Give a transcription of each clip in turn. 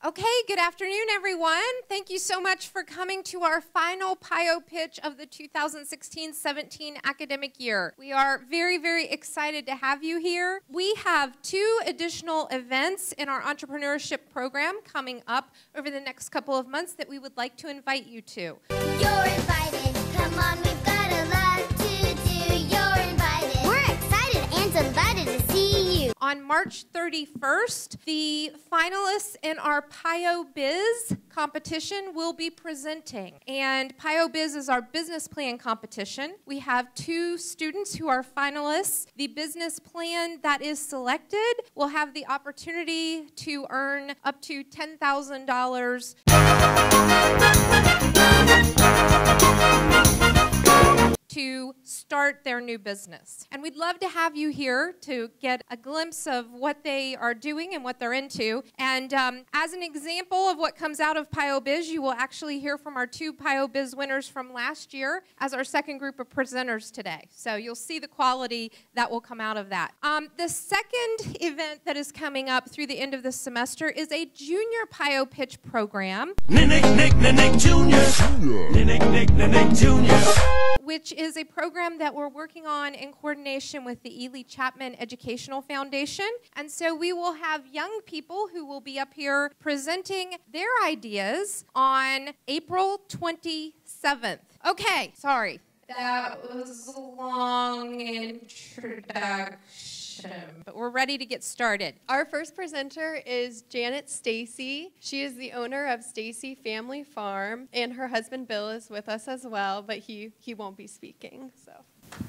Okay, good afternoon, everyone. Thank you so much for coming to our final PioPitch of the 2016-17 academic year. We are very, very excited to have you here. We have 2 additional events in our entrepreneurship program coming up over the next couple of months that we would like to invite you to. You're invited. Come on, we've got a lot to do. You're invited. We're excited and delighted to see you. On March 31st, the finalists in our PioBiz competition will be presenting. And PioBiz is our business plan competition. We have 2 students who are finalists. The business plan that is selected will have the opportunity to earn up to $10,000 to start their new business. And we'd love to have you here to get a glimpse of what they are doing and what they're into. And as an example of what comes out of PioBiz, you will actually hear from our 2 PioBiz winners from last year as our second group of presenters today. So you'll see the quality that will come out of that. The second event that is coming up through the end of this semester is a junior PioPitch program. Nick Junior. Nick Junior. Which is a program that we're working on in coordination with the Ely Chapman Educational Foundation. And so we will have young people who will be up here presenting their ideas on April 27th. Okay, sorry. That was a long introduction, but we're ready to get started. Our first presenter is Janet Stacy. She is the owner of Stacy Family Farm, and her husband Bill is with us as well, but he won't be speaking. So.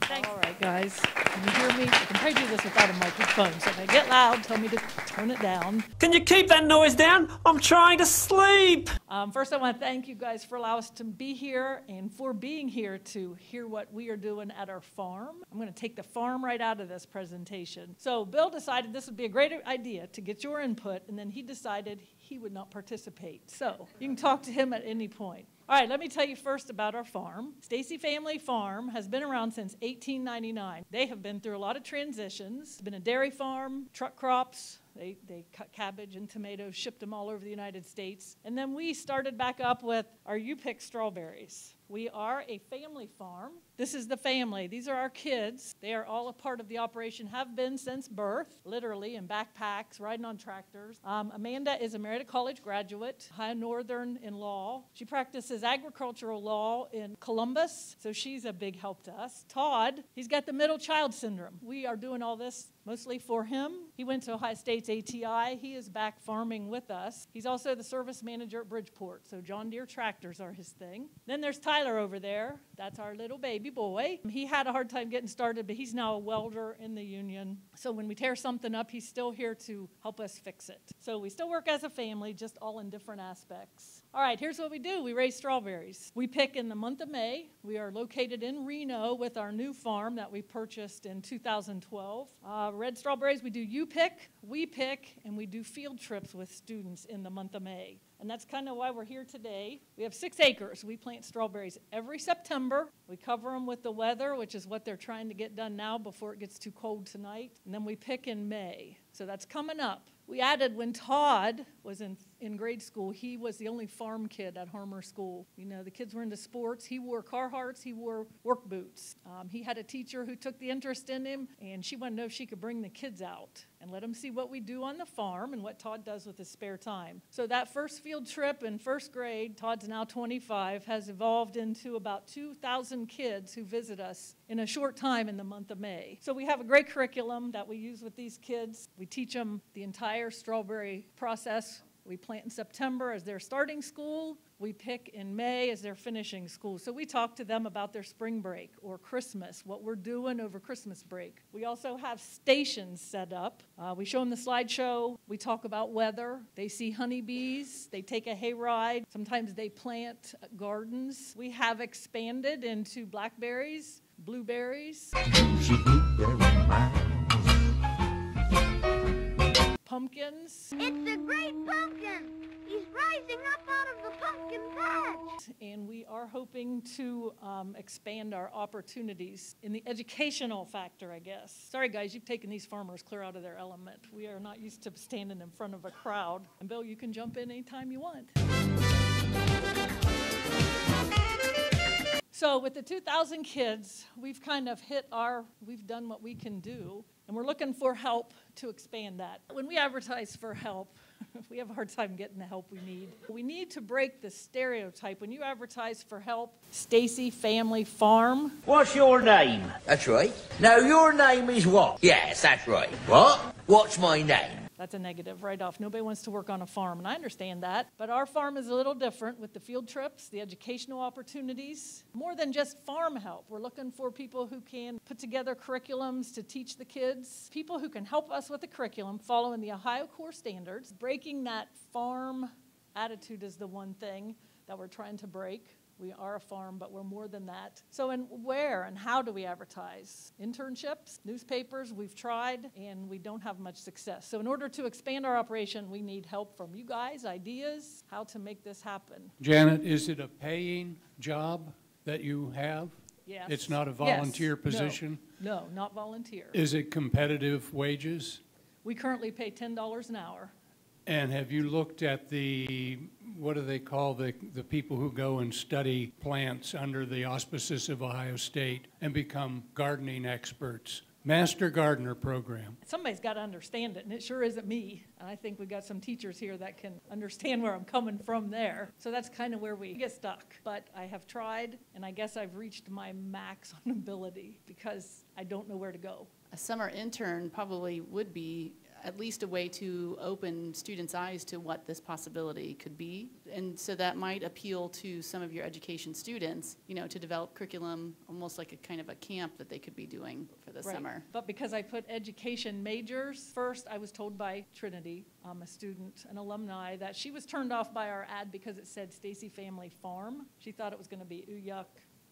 Thanks. All right, guys. Can you hear me? I can probably do this without a microphone, so if I get loud, tell me to turn it down. Can you keep that noise down? I'm trying to sleep. First, I want to thank you guys for allowing us to be here and for being here to hear what we are doing at our farm. I'm going to take the farm right out of this presentation. So Bill decided this would be a great idea to get your input, and then he decided he would not participate. So you can talk to him at any point. All right, let me tell you first about our farm. Stacy Family Farm has been around since 1899. They have been through a lot of transitions. It's been a dairy farm, truck crops. They cut cabbage and tomatoes, shipped them all over the United States. And then we started back up with our pick strawberries. We are a family farm. This is the family. These are our kids. They are all a part of the operation, have been since birth, literally in backpacks, riding on tractors. Amanda is a Marietta College graduate, High Northern in law. She practices agricultural law in Columbus, so she's a big help to us. Todd, he's got the middle child syndrome. We are doing all this mostly for him. He went to Ohio State's ATI. He is back farming with us. He's also the service manager at Bridgeport, so John Deere tractors are his thing. Then there's Tyler over there. That's our little baby boy. He had a hard time getting started, but he's now a welder in the union. So when we tear something up, he's still here to help us fix it. So we still work as a family, just all in different aspects. All right, here's what we do. We raise strawberries. We pick in the month of May. We are located in Reno with our new farm that we purchased in 2012. Red strawberries, we do you-pick, we pick, and we do field trips with students in the month of May. And that's kind of why we're here today. We have 6 acres. We plant strawberries every September. We cover them with the weather, which is what they're trying to get done now before it gets too cold tonight. And then we pick in May. So that's coming up. We added when Todd was in grade school, he was the only farm kid at Harmer School. You know, the kids were into sports. He wore Carhartts. He wore work boots. He had a teacher who took the interest in him, and she wanted to know if she could bring the kids out and let them see what we do on the farm and what Todd does with his spare time. So that first field trip in first grade, Todd's now 25, has evolved into about 2,000 kids who visit us in a short time in the month of May. So we have a great curriculum that we use with these kids. We teach them the entire strawberry process. We plant in September as they're starting school. We pick in May as they're finishing school. So we talk to them about their spring break or Christmas, what we're doing over Christmas break. We also have stations set up. We show them the slideshow. We talk about weather. They see honeybees. They take a hayride. Sometimes they plant gardens. We have expanded into blackberries, blueberries, pumpkins. It's the great pumpkin. He's rising up out of the pumpkin patch. student, and we are hoping to expand our opportunities in the educational factor, I guess. Sorry, guys, you've taken these farmers clear out of their element. We are not used to standing in front of a crowd. And Bill, you can jump in anytime you want. So with the 2,000 kids, we've kind of we've done what we can do, and we're looking for help to expand that. When we advertise for help, we have a hard time getting the help we need. We need to break the stereotype. When you advertise for help, Stacy Family Farm. What's your name? That's right. Now, your name is what? Yes, that's right. What? What's my name? That's a negative right off. Nobody wants to work on a farm, and I understand that. But our farm is a little different with the field trips, the educational opportunities. More than just farm help. We're looking for people who can put together curriculums to teach the kids, people who can help us with the curriculum, following the Ohio core standards. Breaking that farm attitude is the one thing that we're trying to break. We are a farm, but we're more than that. So where and how do we advertise? Internships, newspapers, we've tried, and we don't have much success. So in order to expand our operation, we need help from you guys, ideas, how to make this happen. Janet, is it a paying job that you have? Yes. It's not a volunteer position? No, not volunteer. Is it competitive wages? We currently pay $10 an hour. And have you looked at what do they call the people who go and study plants under the auspices of Ohio State and become gardening experts? Master Gardener Program. Somebody's got to understand it, and it sure isn't me. And I think we've got some teachers here that can understand where I'm coming from there. So that's kind of where we get stuck. But I have tried, and I guess I've reached my max on ability because I don't know where to go. A summer intern probably would be at least a way to open students' eyes to what this possibility could be. And so that might appeal to some of your education students, to develop curriculum, almost like a kind of a camp that they could be doing for the summer. But because I put education majors first, I was told by Trinity, a student, an alumni, that she was turned off by our ad because it said Stacy Family Farm. She thought it was going to be, ooh, yuck,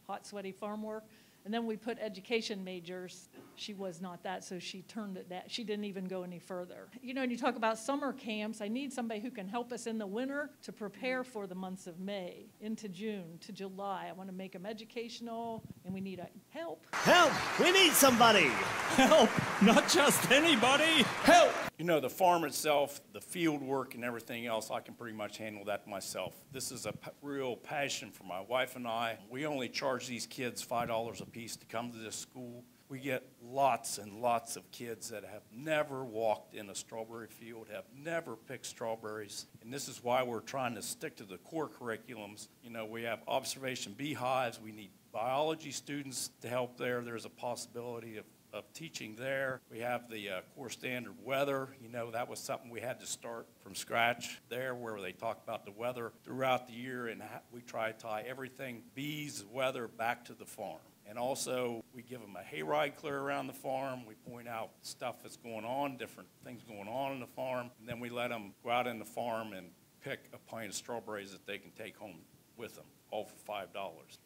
hot, sweaty farm work. And then we put education majors. She was not that, so she turned it down. She didn't even go any further. And you talk about summer camps. I need somebody who can help us in the winter to prepare for the months of May into June to July. I want to make them educational, and we need help. Help! We need somebody! Help! Not just anybody! Help! The farm itself, the field work and everything else, I can pretty much handle that myself. This is a real passion for my wife and I. We only charge these kids $5 a piece to come to this school. We get lots and lots of kids that have never walked in a strawberry field, have never picked strawberries. And this is why we're trying to stick to the core curriculums. We have observation beehives. We need biology students to help there. There's a possibility of teaching there. We have the core standard weather. That was something we had to start from scratch there, where they talk about the weather throughout the year, and we try to tie everything, bees, weather, back to the farm. And also, we give them a hayride clear around the farm. We point out stuff that's going on, different things going on in the farm, and then we let them go out in the farm and pick a pint of strawberries that they can take home with them, all for $5.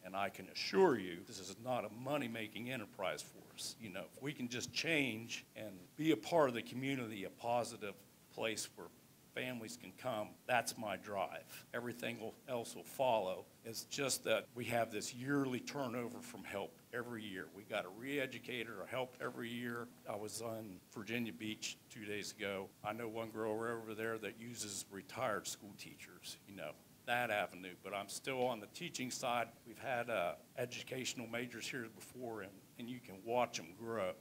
And I can assure you, this is not a money-making enterprise for us. If we can just change and be a part of the community, a positive place where families can come, that's my drive. Everything else will follow. It's just that we have this yearly turnover from help every year. We got a re-educator or help every year. I was on Virginia Beach 2 days ago. I know one girl over there that uses retired school teachers, that avenue, but I'm still on the teaching side. We've had educational majors here before, and you can watch them grow.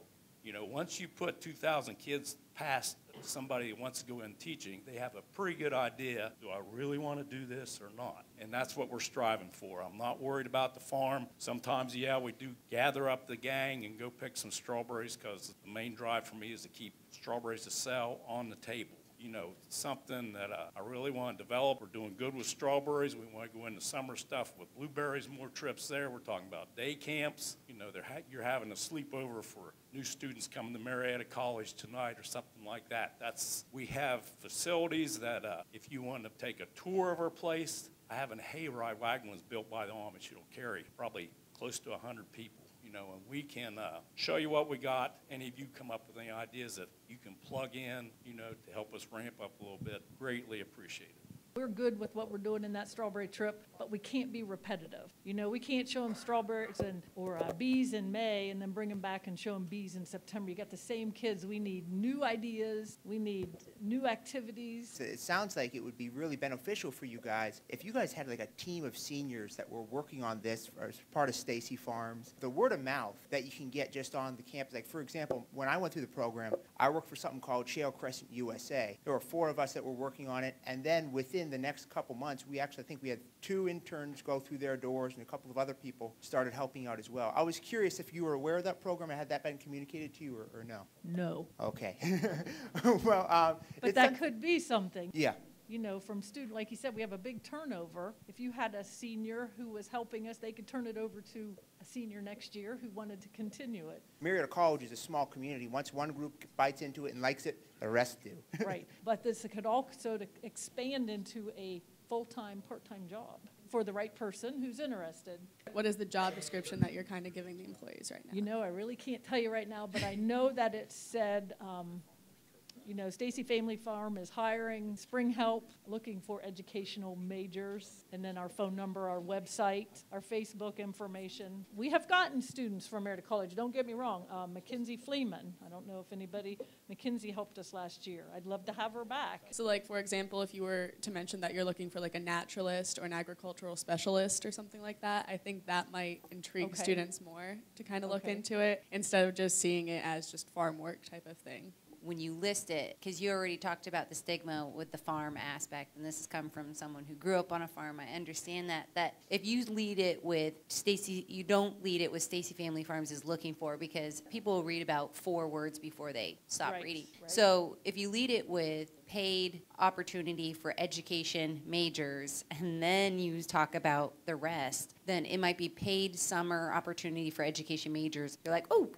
Once you put 2,000 kids past somebody that wants to go in teaching, they have a pretty good idea, do I really want to do this or not? And that's what we're striving for. I'm not worried about the farm. Sometimes, we do gather up the gang and go pick some strawberries, because the main drive for me is to keep strawberries to sell on the table. Something that I really want to develop. We're doing good with strawberries. We want to go into summer stuff with blueberries, more trips there. We're talking about day camps. You're having a sleepover for new students coming to Marietta College tonight or something like that. We have facilities that if you want to take a tour of our place, I have a hayride wagon was built by the Amish. It'll carry probably close to 100 people. And we can show you what we got. Any of you come up with any ideas that you can plug in, to help us ramp up a little bit, greatly appreciate it. We're good with what we're doing in that strawberry trip, but we can't be repetitive. You know, we can't show them strawberries or bees in May and then bring them back and show them bees in September. You got the same kids. We need new ideas. We need new activities. So it sounds like it would be really beneficial for you guys if you guys had like a team of seniors that were working on this as part of Stacy Farms. The word of mouth that you can get just on the campus. Like, for example, when I went through the program, I worked for something called Shale Crescent USA. There were 4 of us that were working on it, and then within the next couple months, I think we had 2 interns go through their doors, and a couple of other people started helping out as well. I was curious if you were aware of that program, and had that been communicated to you, or no? No. Okay. Well, but that could be something. Yeah. You know, from student, like you said, we have a big turnover. If you had a senior who was helping us, they could turn it over to a senior next year who wanted to continue it. Marietta College is a small community. Once one group bites into it and likes it, the rest do. Right, but this could also expand into a full-time, part-time job for the right person who's interested. What is the job description that you're kind of giving the employees right now? You know, I really can't tell you right now, but I know that it said, you know, Stacy Family Farm is hiring spring help, looking for educational majors, and then our phone number, our website, our Facebook information. We have gotten students from Marietta College, don't get me wrong. Mackenzie Fleeman, I don't know if anybody, Mackenzie helped us last year. I'd love to have her back. So like, for example, if you were to mention that you're looking for like a naturalist or an agricultural specialist or something like that, I think that might intrigue students more to kind of look into it instead of just seeing it as just farm work type of thing. When you list it, because you already talked about the stigma with the farm aspect, and this has come from someone who grew up on a farm, I understand that if you lead it with Stacy, you don't lead it with Stacy Family Farms is looking for, because people will read about 4 words before they stop reading. Right. So if you lead it with paid opportunity for education majors, and then you talk about the rest, then it might be paid summer opportunity for education majors. You're like, oh,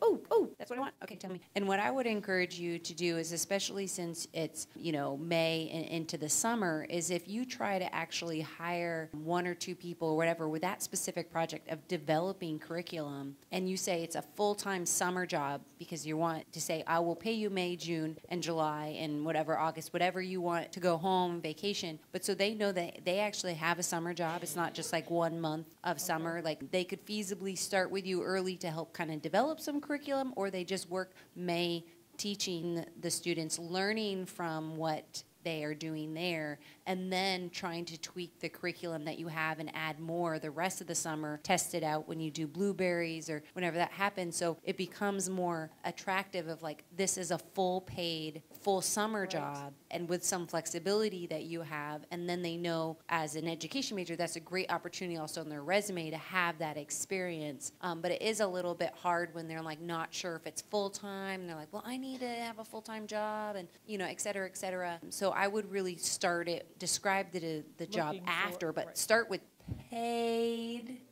that's what I want. Okay, tell me. And what I would encourage you to do is, especially since it's, you know, May and into the summer, is if you try to actually hire 1 or 2 people or whatever with that specific project of developing curriculum, and you say it's a full-time summer job because you want to say, I will pay you May, June, and July, and whatever, August, whatever you want to go home, vacation, but so they know that they actually have a summer job. It's not just like 1 month of summer. Like, they could feasibly start with you early to help kind of develop some curriculum, or they just work May teaching the students, learning from what they are doing there, and then trying to tweak the curriculum that you have and add more the rest of the summer, test it out when you do blueberries or whenever that happens, so it becomes more attractive of like, this is a full paid, full summer job, and with some flexibility that you have, and then they know as an education major, that's a great opportunity also on their resume to have that experience, but it is a little bit hard when they're like not sure if it's full-time, and they're like, well, I need to have a full-time job, and you know, et cetera, et cetera. So I would really start it, describe the job after, but start with paid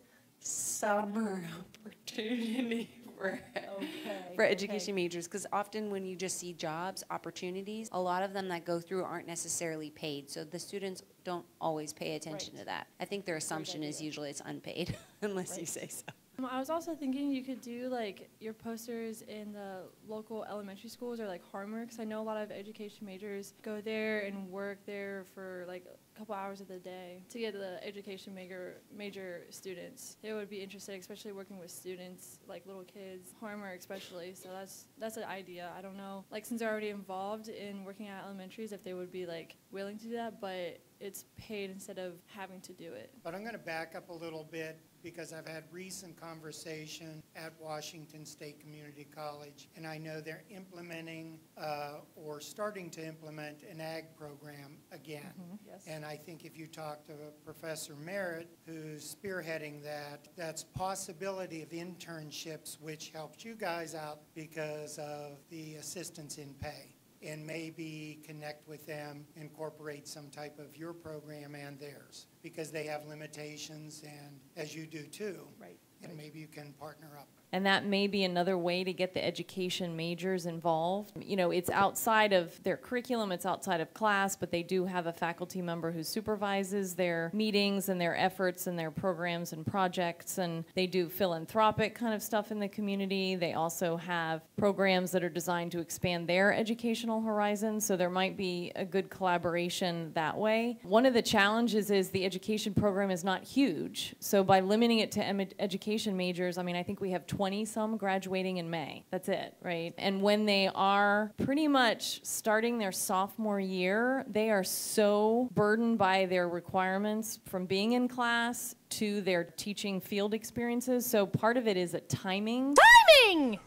summer opportunity for education majors, because often when you just see jobs, opportunities, a lot of them that go through aren't necessarily paid, so the students don't always pay attention to that. I think their assumption is usually it's unpaid, unless you say so. I was also thinking you could do like your posters in the local elementary schools or like Harmworks. I know a lot of education majors go there and work there for like a couple hours of the day to get the education major students. They would be interested, especially working with students like little kids, Harmwork especially. So that's an idea. I don't know, like since they're already involved in working at elementaries, if they would be like willing to do that, but it's paid instead of having to do it. But I'm going to back up a little bit, because I've had recent conversation at Washington State Community College, and I know they're implementing or starting to implement an ag program again. Yes. And I think if you talk to Professor Merritt, who's spearheading that, that's possibility of internships, which helps you guys out because of the assistance in pay, and maybe connect with them, incorporate some type of your program and theirs. because they have limitations, and as you do too. Right. And maybe you can partner up. And that may be another way to get the education majors involved. You know, it's outside of their curriculum, it's outside of class, but they do have a faculty member who supervises their meetings and their efforts and their programs and projects, and they do philanthropic kind of stuff in the community. They also have programs that are designed to expand their educational horizons, so there might be a good collaboration that way. One of the challenges is the education program is not huge, so by limiting it to education majors, I mean, I think we have 20-some graduating in May. That's it, right? And when they are pretty much starting their sophomore year, they are so burdened by their requirements from being in class to their teaching field experiences. So part of it is a timing. Timing!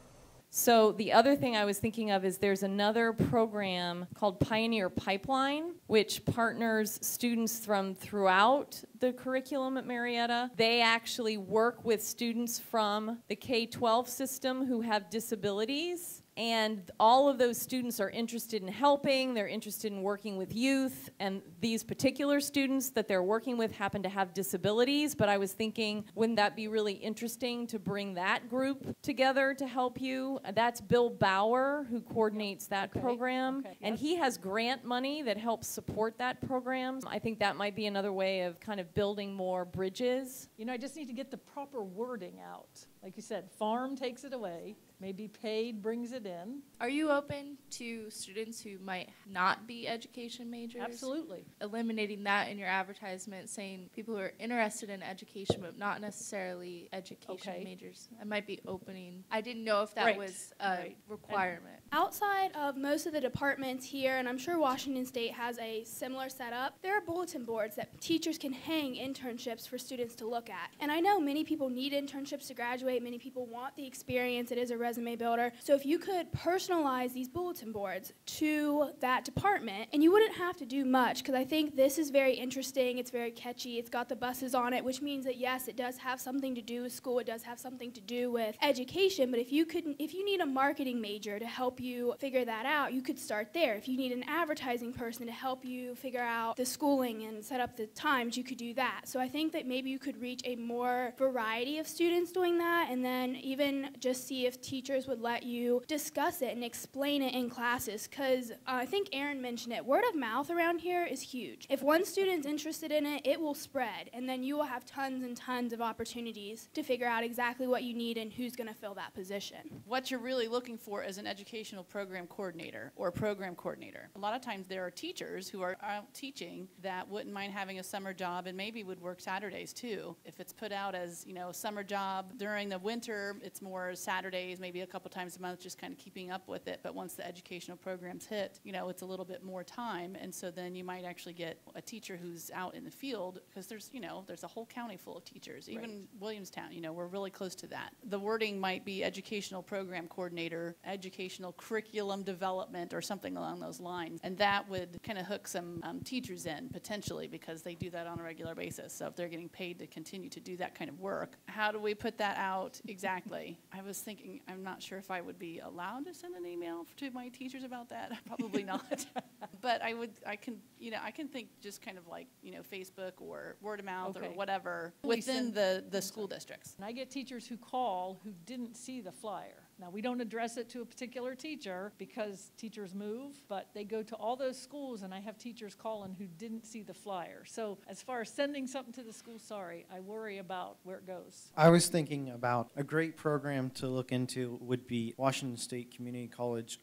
So the other thing I was thinking of is there's another program called Pioneer Pipeline, which partners students from throughout the curriculum at Marietta. They actually work with students from the K-12 system who have disabilities. And all of those students are interested in helping, they're interested in working with youth, and these particular students that they're working with happen to have disabilities, but I was thinking, wouldn't that be really interesting to bring that group together to help you? That's Bill Bauer, who coordinates that program, and he has grant money that helps support that program. I think that might be another way of kind of building more bridges. You know, I just need to get the proper wording out. Like you said, farm takes it away. Maybe paid brings it in. Are you open to students who might not be education majors? Absolutely. Eliminating that in your advertisement, saying people who are interested in education but not necessarily education majors. I might be opening. I didn't know if that was a requirement. Outside of most of the departments here, and I'm sure Washington State has a similar setup, there are bulletin boards that teachers can hang internships for students to look at. And I know many people need internships to graduate. Many people want the experience. It is a resume builder. So if you could personalize these bulletin boards to that department, and you wouldn't have to do much, because I think this is very interesting, it's very catchy, it's got the buses on it, which means that yes, it does have something to do with school, it does have something to do with education, but if you need a marketing major to help you figure that out, you could start there. If you need an advertising person to help you figure out the schooling and set up the times, you could do that. So I think that maybe you could reach a more variety of students doing that, and then even just see if teachers would let you discuss it and explain it in classes, because I think Aaron mentioned it. Word of mouth around here is huge. If one student's interested in it, it will spread, and then you will have tons and tons of opportunities to figure out exactly what you need and who's going to fill that position. What you're really looking for is an educational program coordinator or a program coordinator. A lot of times there are teachers who are out teaching that wouldn't mind having a summer job and maybe would work Saturdays too. If it's put out as, you know, a summer job during the winter, it's more Saturdays, maybe a couple times a month, just kind of keeping up with it. But once the educational programs hit, you know, it's a little bit more time. And so then you might actually get a teacher who's out in the field, because there's, you know, there's a whole county full of teachers. Even Williamstown, you know, we're really close to that. The wording might be educational program coordinator, educational curriculum development, or something along those lines. And that would kind of hook some teachers in, potentially, because they do that on a regular basis. So if they're getting paid to continue to do that kind of work, how do we put that out exactly? I was thinking, I'm not sure if I would be allowed to send an email to my teachers about that. Probably not. But I can think just kind of like, you know, Facebook or word of mouth or whatever within the school districts. And I get teachers who call who didn't see the flyer. Now, we don't address it to a particular teacher because teachers move, but they go to all those schools, and I have teachers calling who didn't see the flyer. So as far as sending something to the school, sorry, I worry about where it goes. I was thinking about a great program to look into would be Washington State Community College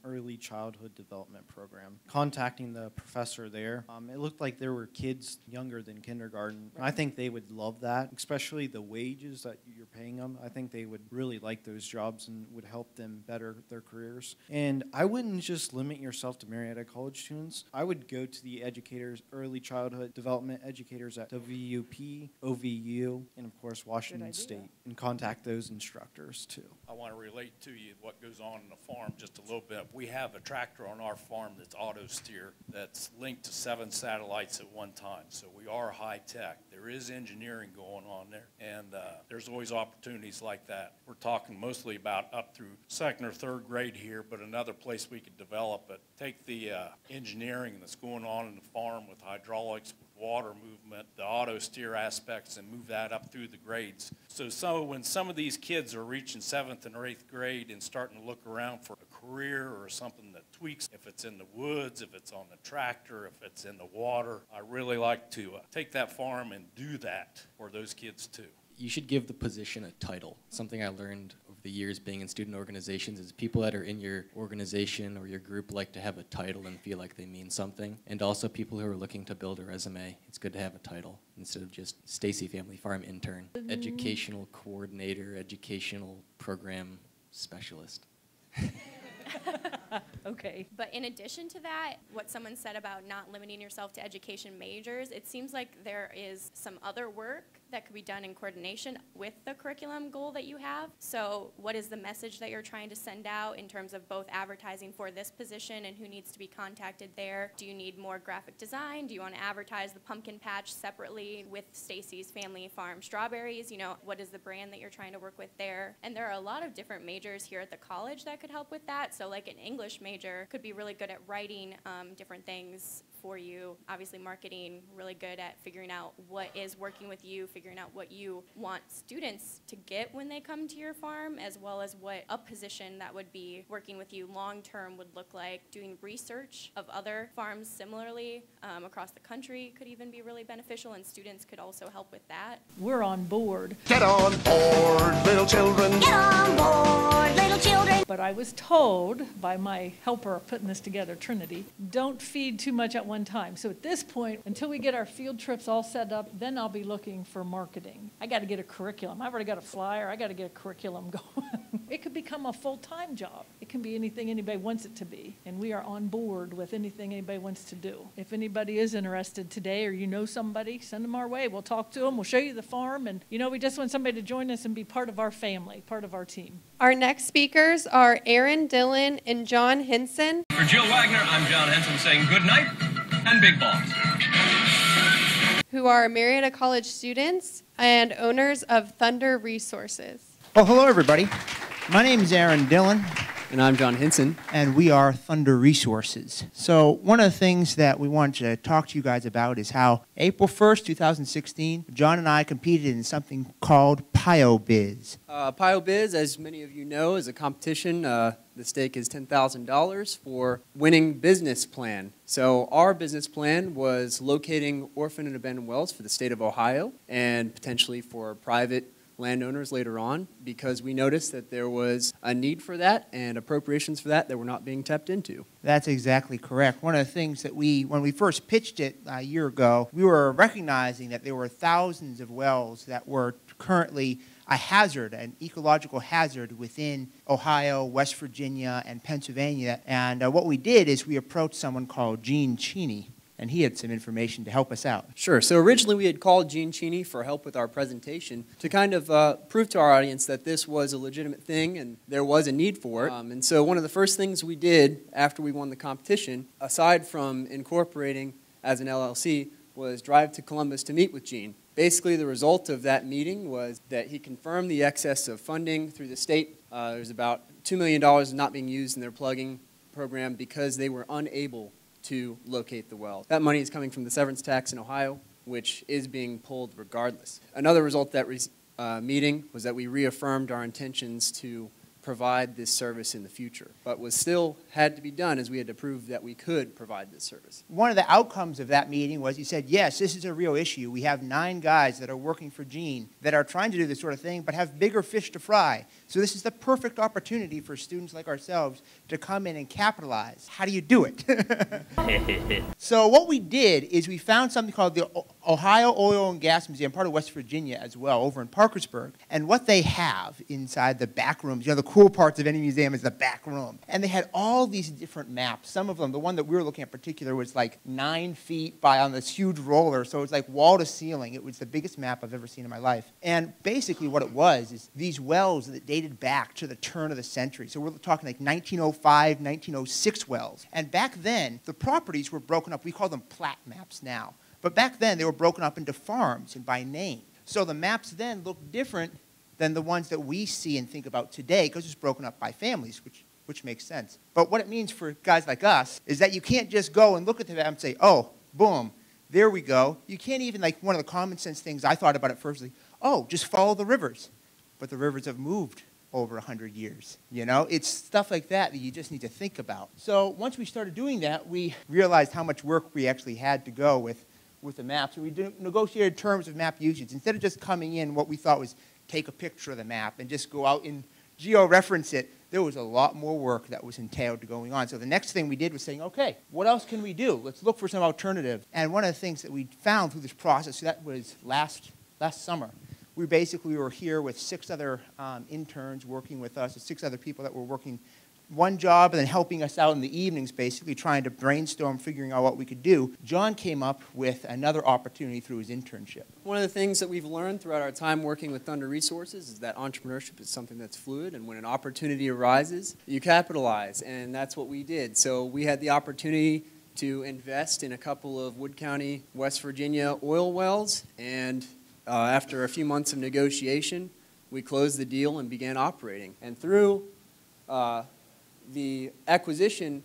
Early Childhood Development Program. Contacting the professor there, it looked like there were kids younger than kindergarten. I think they would love that, especially the wages that you're paying them. I think they would really like those jobs and would help them better their careers. And I wouldn't just limit yourself to Marietta College students. I would go to the educators, early childhood development educators at WUP, OVU, and of course Washington State, and contact those instructors too. I want to relate to you what goes on in the farm just a little bit. We have a tractor on our farm that's auto steer that's linked to 7 satellites at one time. So we are high tech. There is engineering going on there, and there's always opportunities like that. We're talking mostly about up through 2nd or 3rd grade here, but another place we could develop it. Take the engineering that's going on in the farm with hydraulics, with water movement, the auto steer aspects, and move that up through the grades. So when some of these kids are reaching 7th and 8th grade and starting to look around for a career or something that tweaks, if it's in the woods, if it's on the tractor, if it's in the water, I really like to take that farm and do that for those kids too. You should give the position a title. Something I learned over the years being in student organizations is people that are in your organization or your group like to have a title and feel like they mean something. And also people who are looking to build a resume, it's good to have a title instead of just Stacy Family Farm intern. Educational coordinator, educational program specialist. Okay. But in addition to that, what someone said about not limiting yourself to education majors, it seems like there is some other work that could be done in coordination with the curriculum goal that you have. So what is the message that you're trying to send out in terms of both advertising for this position and who needs to be contacted there? Do you need more graphic design? Do you want to advertise the pumpkin patch separately with Stacy's Family Farm strawberries? You know, what is the brand that you're trying to work with there? And there are a lot of different majors here at the college that could help with that. So like an English major could be really good at writing different things for you. Obviously marketing, really good at figuring out what is working with you, figuring out what you want students to get when they come to your farm, as well as what a position that would be working with you long term would look like. Doing research of other farms similarly across the country could even be really beneficial, and students could also help with that. We're on board. Get on board, little children. Get on board, little children. But I was told by my helper putting this together, Trinity, don't feed too much at one time. So at this point, until we get our field trips all set up, then I'll be looking for marketing. I got to get a curriculum. I've already got a flyer. I got to get a curriculum going. It could become a full-time job. It can be anything anybody wants it to be. And we are on board with anything anybody wants to do. If anybody is interested today, or you know somebody, send them our way. We'll talk to them. We'll show you the farm. And, you know, we just want somebody to join us and be part of our family, part of our team. Our next speakers are Aaron Dillon and Jon Hinson. For Jill Wagner, I'm Jon Hinson saying good night and big balls. Who are Marietta College students and owners of Thunder Resources. Well, hello, everybody. My name is Aaron Dillon. And I'm Jon Hinson. And we are Thunder Resources. So one of the things that we want to talk to you guys about is how April 1st, 2016, Jon and I competed in something called PioBiz. PioBiz, as many of you know, is a competition. The stake is $10,000 for winning business plan. So our business plan was locating orphan and abandoned wells for the state of Ohio and potentially for private landowners later on, because we noticed that there was a need for that and appropriations for that were not being tapped into. That's exactly correct. One of the things that when we first pitched it a year ago, we were recognizing that there were thousands of wells that were currently a hazard, an ecological hazard within Ohio, West Virginia, and Pennsylvania. And what we did is we approached someone called Gene Cheney, and he had some information to help us out. Sure. So originally we had called Gene Cheney for help with our presentation to kind of prove to our audience that this was a legitimate thing and there was a need for it. And so one of the first things we did after we won the competition, aside from incorporating as an LLC, was drive to Columbus to meet with Gene. Basically, the result of that meeting was that he confirmed the excess of funding through the state. There's about $2 million not being used in their plugging program because they were unable to locate the well. That money is coming from the severance tax in Ohio, which is being pulled regardless. Another result of that meeting was that we reaffirmed our intentions to provide this service in the future, but was still had to be done as we had to prove that we could provide this service. One of the outcomes of that meeting was he said, yes, this is a real issue. We have 9 guys that are working for Gene that are trying to do this sort of thing but have bigger fish to fry. So this is the perfect opportunity for students like ourselves to come in and capitalize. How do you do it? So what we did is we found something called the Ohio Oil and Gas Museum, part of West Virginia as well, over in Parkersburg. And what they have inside the back rooms, you know, the cool parts of any museum is the back room. And they had all these different maps. Some of them, the one that we were looking at in particular was like 9 feet by on this huge roller. So it was like wall to ceiling. It was the biggest map I've ever seen in my life. And basically what it was is these wells that dated back to the turn of the century. So we're talking like 1905, 1906 wells. And back then, the properties were broken up. We call them plat maps now. But back then, they were broken up into farms and by name. So the maps then looked different than the ones that we see and think about today because it's broken up by families, which makes sense. But what it means for guys like us is that you can't just go and look at the map and say, oh, boom, there we go. You can't even, like, one of the common sense things I thought about at first, like, oh, just follow the rivers. But the rivers have moved over 100 years, you know? It's stuff like that that you just need to think about. So once we started doing that, we realized how much work we actually had to go with the maps. So we negotiated terms of map usage. Instead of just coming in, what we thought was take a picture of the map and just go out and geo-reference it, there was a lot more work that was entailed to going on. So the next thing we did was saying, okay, what else can we do? Let's look for some alternatives. And one of the things that we found through this process, that was last summer, we basically were here with 6 other interns working with us, 6 other people that were working one job and then helping us out in the evenings, basically trying to brainstorm, figuring out what we could do. John came up with another opportunity through his internship. One of the things that we've learned throughout our time working with Thunder Resources is that entrepreneurship is something that's fluid, and when an opportunity arises, you capitalize, and that's what we did. So we had the opportunity to invest in a couple of Wood County, West Virginia oil wells, and after a few months of negotiation, we closed the deal and began operating. And through the acquisition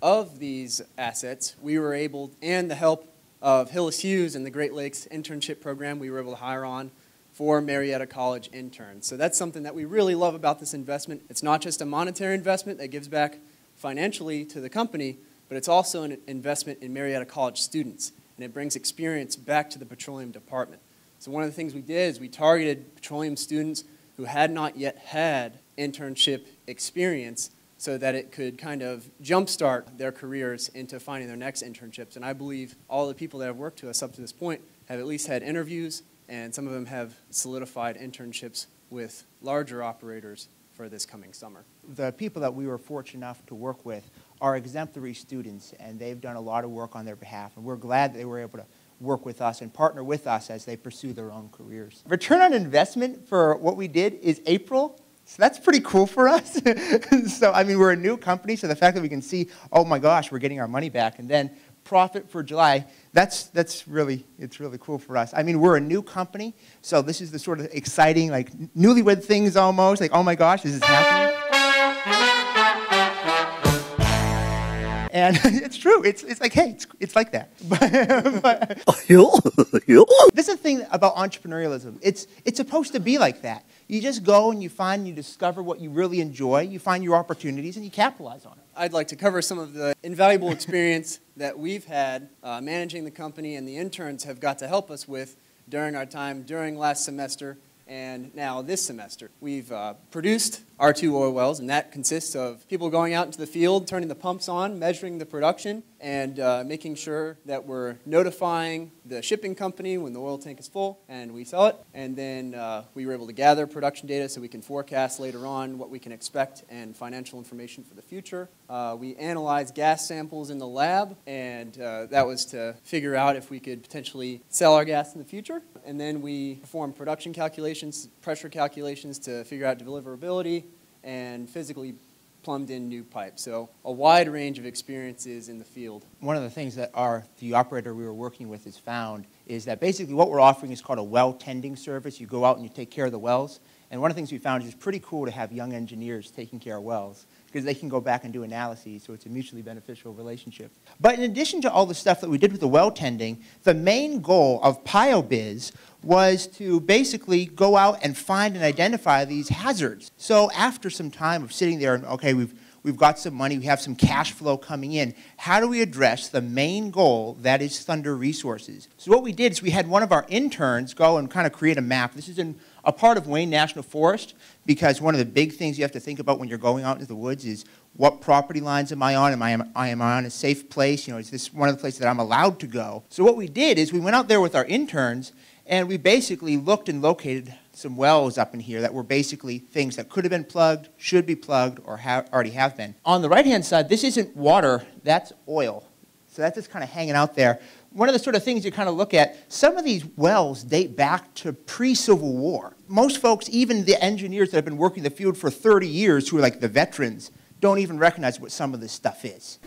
of these assets, we were able, and the help of Hillis Hughes and the Great Lakes Internship Program, we were able to hire on 4 Marietta College interns. So that's something that we really love about this investment. It's not just a monetary investment that gives back financially to the company, but it's also an investment in Marietta College students, and it brings experience back to the petroleum department. So one of the things we did is we targeted petroleum students who had not yet had internship experience so that it could kind of jumpstart their careers into finding their next internships. And I believe all the people that have worked to us up to this point have at least had interviews, and some of them have solidified internships with larger operators for this coming summer. The people that we were fortunate enough to work with are exemplary students, and they've done a lot of work on their behalf, and we're glad that they were able to work with us and partner with us as they pursue their own careers. Return on investment for what we did is April. So that's pretty cool for us. So, I mean, we're a new company, so the fact that we can see, oh my gosh, we're getting our money back, and then profit for July, it's really cool for us. I mean, we're a new company, so this is the sort of exciting, like, newlywed things almost, like, oh my gosh, this is happening. And it's true. It's like, hey, it's like that. This is the thing about entrepreneurialism. It's supposed to be like that. You just go and you discover what you really enjoy, you find your opportunities, and you capitalize on it. I'd like to cover some of the invaluable experience that we've had managing the company and the interns have got to help us with during our time during last semester and now this semester. We've produced our 2 oil wells, and that consists of people going out into the field, turning the pumps on, measuring the production, and making sure that we're notifying the shipping company when the oil tank is full and we sell it. And then we were able to gather production data so we can forecast later on what we can expect and financial information for the future. We analyzed gas samples in the lab, and that was to figure out if we could potentially sell our gas in the future. And then we performed production calculations, pressure calculations to figure out deliverability, and physically plumbed in new pipes. So a wide range of experiences in the field. One of the things that the operator we were working with has found is that basically what we're offering is called a well tending service. You go out and you take care of the wells. And one of the things we found is it's pretty cool to have young engineers taking care of wells because they can go back and do analyses, so it's a mutually beneficial relationship. But in addition to all the stuff that we did with the well tending, the main goal of PioBiz was to basically go out and find and identify these hazards. So after some time of sitting there and, okay, we've got some money, we have some cash flow coming in, how do we address the main goal, that is Thunder Resources? So what we did is we had one of our interns go and kind of create a map. This is in a part of Wayne National Forest, because one of the big things you have to think about when you're going out into the woods is what property lines am I on? Am I on a safe place? You know, is this one of the places that I'm allowed to go? So what we did is we went out there with our interns, and we basically looked and located some wells up in here that were basically things that could have been plugged, should be plugged, or already have been. On the right-hand side, this isn't water, that's oil. So that's just kind of hanging out there. One of the sort of things you kind of look at, some of these wells date back to pre-Civil War. Most folks, even the engineers that have been working the field for 30 years, who are like the veterans, don't even recognize what some of this stuff is.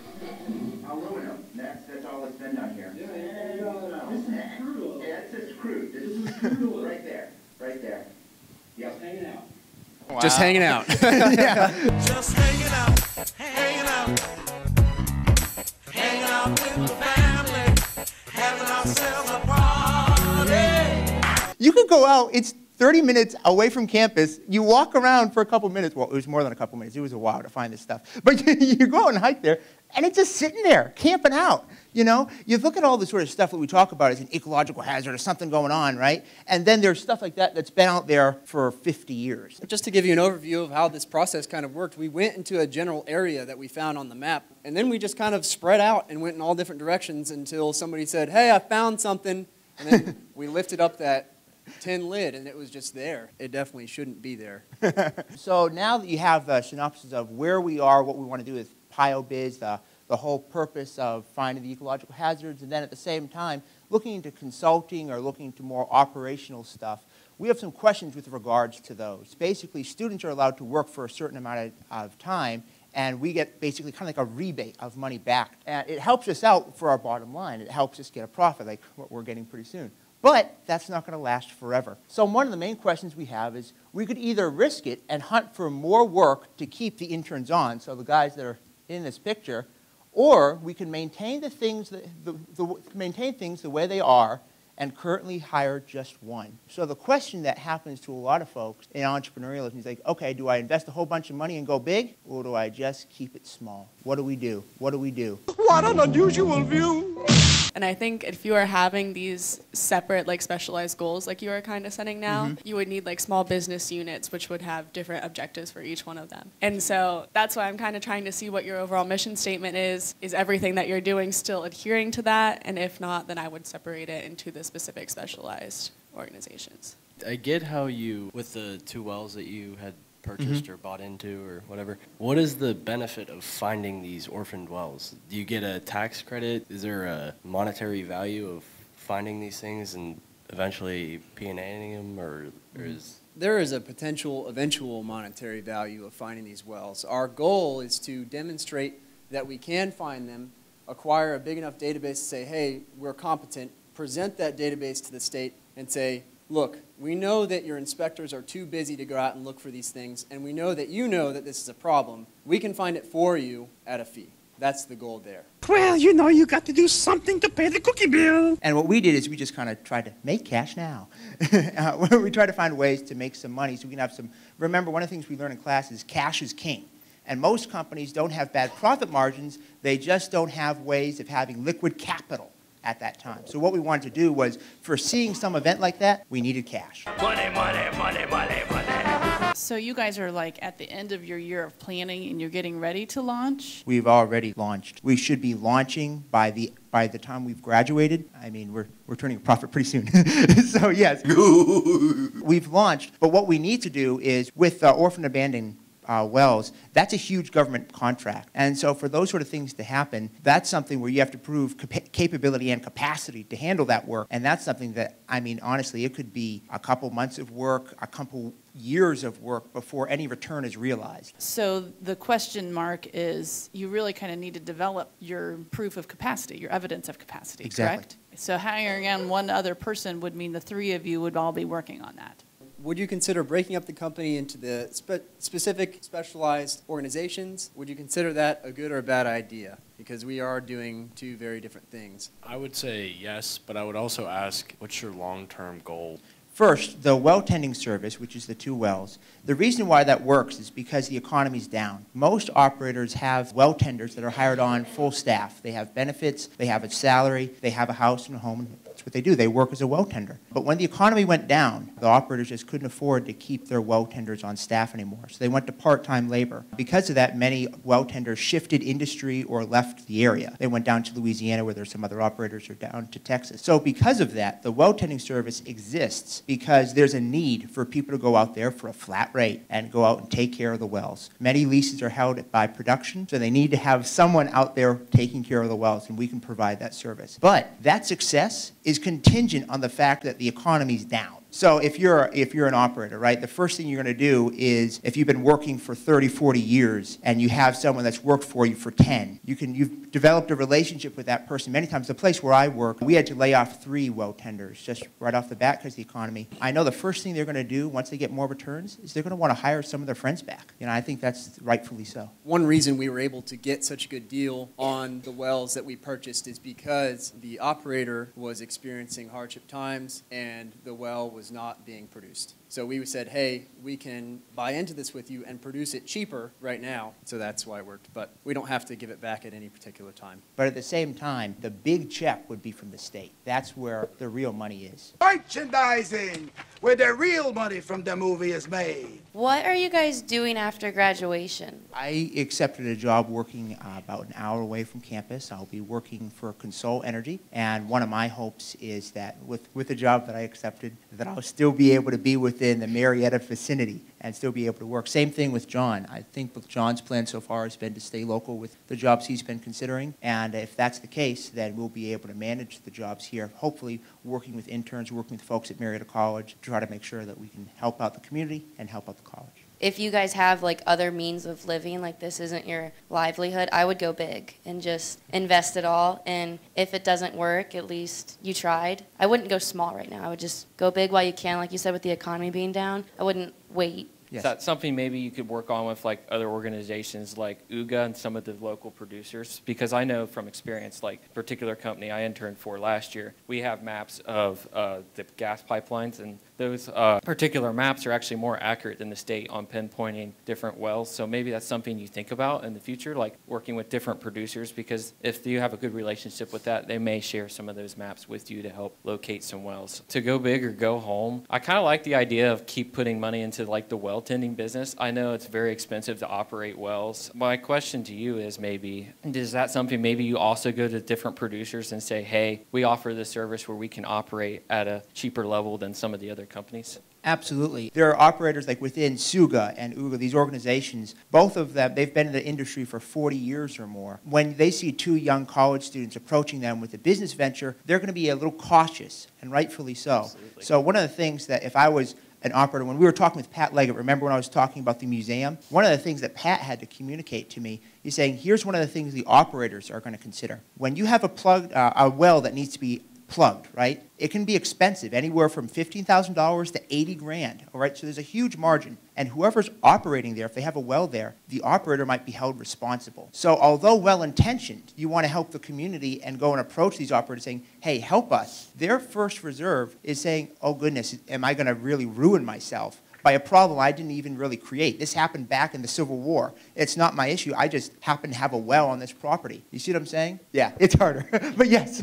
Aluminum, that's all that's been done here. This is crude. Yeah, that's just crude. This is crude right there, right there. Yep. Hanging out. Wow. Just hanging out. Yeah. Just hanging out, hanging out, hanging out with the family, having ourselves go out, it's 30 minutes away from campus. You walk around for a couple minutes. Well, it was more than a couple minutes. It was a while to find this stuff. But you go out and hike there, and it's just sitting there, camping out. You know, you look at all the sort of stuff that we talk about as an ecological hazard or something going on, right? And then there's stuff like that that's been out there for 50 years. Just to give you an overview of how this process kind of worked, we went into a general area that we found on the map, and then we just kind of spread out and went in all different directions until somebody said, hey, I found something, and then we lifted up that tin lid, and it was just there. It definitely shouldn't be there. So now that you have the synopsis of where we are, what we want to do with PioBiz, the whole purpose of finding the ecological hazards, and then at the same time looking into consulting or looking into more operational stuff, we have some questions with regards to those. Basically, students are allowed to work for a certain amount of time, and we get basically kind of like a rebate of money back. And it helps us out for our bottom line. It helps us get a profit, like what we're getting pretty soon. But that's not going to last forever. So one of the main questions we have is, we could either risk it and hunt for more work to keep the interns on, so the guys that are in this picture, or we can maintain the things maintain things the way they are and currently hire just one. So the question that happens to a lot of folks in entrepreneurialism is like, okay, do I invest a whole bunch of money and go big, or do I just keep it small? What do we do? What do we do? What an unusual view! And I think if you are having these separate, like, specialized goals like you are kind of setting now, you would need, like, small business units which would have different objectives for each one of them. And so that's why I'm kind of trying to see what your overall mission statement is. Is everything that you're doing still adhering to that? And if not, then I would separate it into the specific specialized organizations. I get how you, with the 2 wells that you had purchased or bought into or whatever, what is the benefit of finding these orphaned wells? Do you get a tax credit? Is there a monetary value of finding these things and eventually P&A-ing them, or is... There is a potential eventual monetary value of finding these wells. Our goal is to demonstrate that we can find them, acquire a big enough database to say, hey, we're competent, present that database to the state and say, look, we know that your inspectors are too busy to go out and look for these things, and we know that you know that this is a problem. We can find it for you at a fee. That's the goal there. Well, you know, you got to do something to pay the cookie bill. And what we did is we just kind of tried to make cash now. We tried to find ways to make some money so we can have some... Remember, one of the things we learn in class is cash is king. And most companies don't have bad profit margins. They just don't have ways of having liquid capital at that time. So what we wanted to do was, for seeing some event like that, we needed cash. Money, money, money, money, money. So you guys are like at the end of your year of planning and you're getting ready to launch? We've already launched. We should be launching by the time we've graduated. I mean, we're turning a profit pretty soon. So yes, we've launched. But what we need to do is, with orphan abandoned wells, that's a huge government contract. And so for those sort of things to happen, that's something where you have to prove capability and capacity to handle that work. And that's something that, I mean, honestly, it could be a couple months of work, a couple years of work before any return is realized. So the question mark is, you really kind of need to develop your proof of capacity, your evidence of capacity, exactly. Correct? So hiring on one other person would mean the 3 of you would all be working on that. Would you consider breaking up the company into the specific specialized organizations? Would you consider that a good or a bad idea? Because we are doing 2 very different things. I would say yes, but I would also ask, what's your long-term goal? First, the well tending service, which is the 2 wells, the reason why that works is because the economy's down. Most operators have well tenders that are hired on full staff. They have benefits, they have a salary, they have a house and a home, and that's what they do. They work as a well tender. But when the economy went down, the operators just couldn't afford to keep their well tenders on staff anymore. So they went to part-time labor. Because of that, many well tenders shifted industry or left the area. They went down to Louisiana, where there's some other operators, or down to Texas. So because of that, the well tending service exists because there's a need for people to go out there for a flat rate and go out and take care of the wells. Many leases are held by production, so they need to have someone out there taking care of the wells, and we can provide that service. But that success is contingent on the fact that the economy's down. So if you're an operator, right, the first thing you're going to do is, if you've been working for 30, 40 years and you have someone that's worked for you for 10, you've developed a relationship with that person. Many times, the place where I work, we had to lay off 3 well tenders just right off the bat because of the economy. I know the first thing they're going to do once they get more returns is they're going to want to hire some of their friends back. You know, I think that's rightfully so. One reason we were able to get such a good deal on the wells that we purchased is because the operator was experiencing hardship times and the well was not being produced. So we said, hey, we can buy into this with you and produce it cheaper right now. So that's why it worked. But we don't have to give it back at any particular time. But at the same time, the big check would be from the state. That's where the real money is. Merchandising, where the real money from the movie is made. What are you guys doing after graduation? I accepted a job working about an hour away from campus. I'll be working for Consol Energy, and one of my hopes is that with the job that I accepted, that I'll still be able to be within the Marietta vicinity and still be able to work. Same thing with John. I think with John's plan so far has been to stay local with the jobs he's been considering, and if that's the case, then we'll be able to manage the jobs here, hopefully working with interns, working with folks at Marietta College to try to make sure that we can help out the community and help out the college. If you guys have like other means of living, like this isn't your livelihood, I would go big and just invest it all. And if it doesn't work, at least you tried. I wouldn't go small right now. I would just go big while you can. Like you said, with the economy being down, I wouldn't wait. Yes. That's something maybe you could work on with like other organizations like UGA and some of the local producers, because I know from experience, like a particular company I interned for last year, we have maps of the gas pipelines, and those particular maps are actually more accurate than the state on pinpointing different wells. So maybe that's something you think about in the future, like working with different producers, because if you have a good relationship with that, they may share some of those maps with you to help locate some wells. To go big or go home, I kind of like the idea of keep putting money into like the well tending business. I know it's very expensive to operate wells. My question to you is maybe, is that something maybe you also go to different producers and say, hey, we offer this service where we can operate at a cheaper level than some of the other companies? Absolutely. There are operators like within SUGA and UGA, these organizations, both of them, they've been in the industry for 40 years or more. When they see two young college students approaching them with a business venture, they're going to be a little cautious, and rightfully so. Absolutely. So one of the things that if I was an operator, when we were talking with Pat Leggett, remember when I was talking about the museum? One of the things that Pat had to communicate to me, he's saying, here's one of the things the operators are going to consider. When you have a well that needs to be plugged, right? It can be expensive, anywhere from $15,000 to $80,000, all right? So there's a huge margin. And whoever's operating there, if they have a well there, the operator might be held responsible. So although well-intentioned, you want to help the community and go and approach these operators saying, hey, help us. Their first reserve is saying, oh goodness, am I going to really ruin myself by a problem I didn't even really create? This happened back in the Civil War. It's not my issue. I just happen to have a well on this property. You see what I'm saying? Yeah, it's harder, but yes.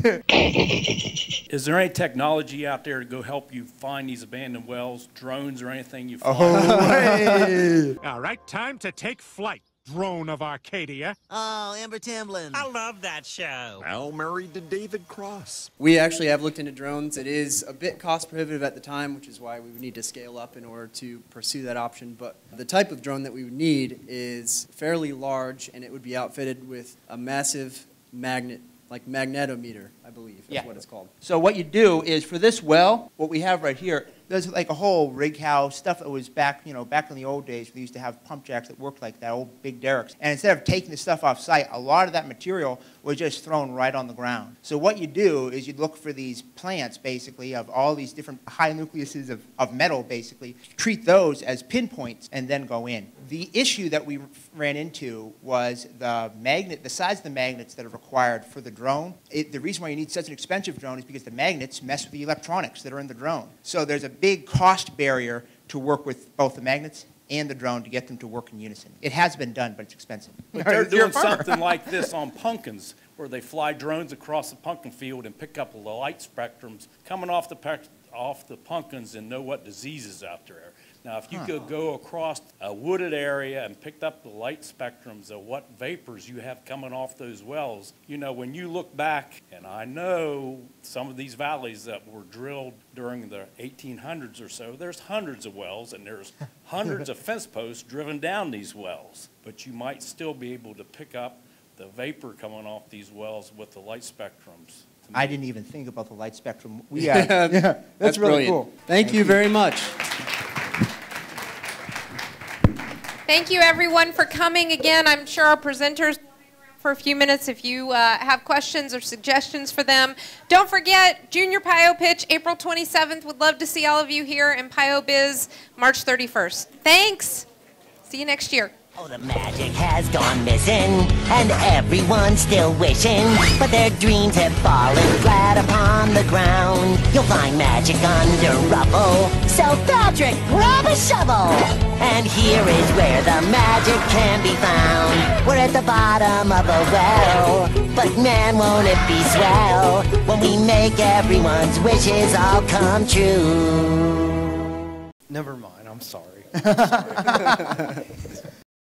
Is there any technology out there to go help you find these abandoned wells, drones or anything you find? Oh, hey. All right, time to take flight. Drone of Arcadia. Oh, Amber Tamblyn. I love that show. Al married to David Cross. We actually have looked into drones. It is a bit cost prohibitive at the time, which is why we would need to scale up in order to pursue that option. But the type of drone that we would need is fairly large, and it would be outfitted with a massive magnet, like magnetometer, I believe is what it's called. So what you do is for this well, what we have right here, there's like a whole rig house, stuff that was back, back in the old days, we used to have pump jacks that worked like that, old big derricks. And instead of taking the stuff off site, a lot of that material was just thrown right on the ground. So what you do is you look for these plants, basically, of all these different high nucleuses of metal, basically, treat those as pinpoints, and then go in. The issue that we ran into was the size of the magnets that are required for the drone. The reason why you need such an expensive drone is because the magnets mess with the electronics that are in the drone. So there's a big cost barrier to work with both the magnets and the drone to get them to work in unison. It has been done, but it's expensive. But they're doing something like this on pumpkins, where they fly drones across the pumpkin field and pick up the light spectrums coming off the pumpkins and know what diseases out there. Now, if you could go across a wooded area and pick up the light spectrums of what vapors you have coming off those wells, when you look back, and I know some of these valleys that were drilled during the 1800s or so, there's hundreds of wells and there's hundreds of fence posts driven down these wells. But you might still be able to pick up the vapor coming off these wells with the light spectrums. I didn't even think about the light spectrum. That's really brilliant. Cool. Thank you very much. Thank you, everyone, for coming again. I'm sure our presenters will hang around for a few minutes if you have questions or suggestions for them. Don't forget, Junior PioPitch, April 27th. Would love to see all of you here in PioBiz, March 31st. Thanks. See you next year. Oh, the magic has gone missing, and everyone's still wishing, but their dreams have fallen flat upon the ground. You'll find magic under rubble, so Patrick, grab a shovel! And here is where the magic can be found. We're at the bottom of a well, but man, won't it be swell when we make everyone's wishes all come true. Never mind, I'm sorry.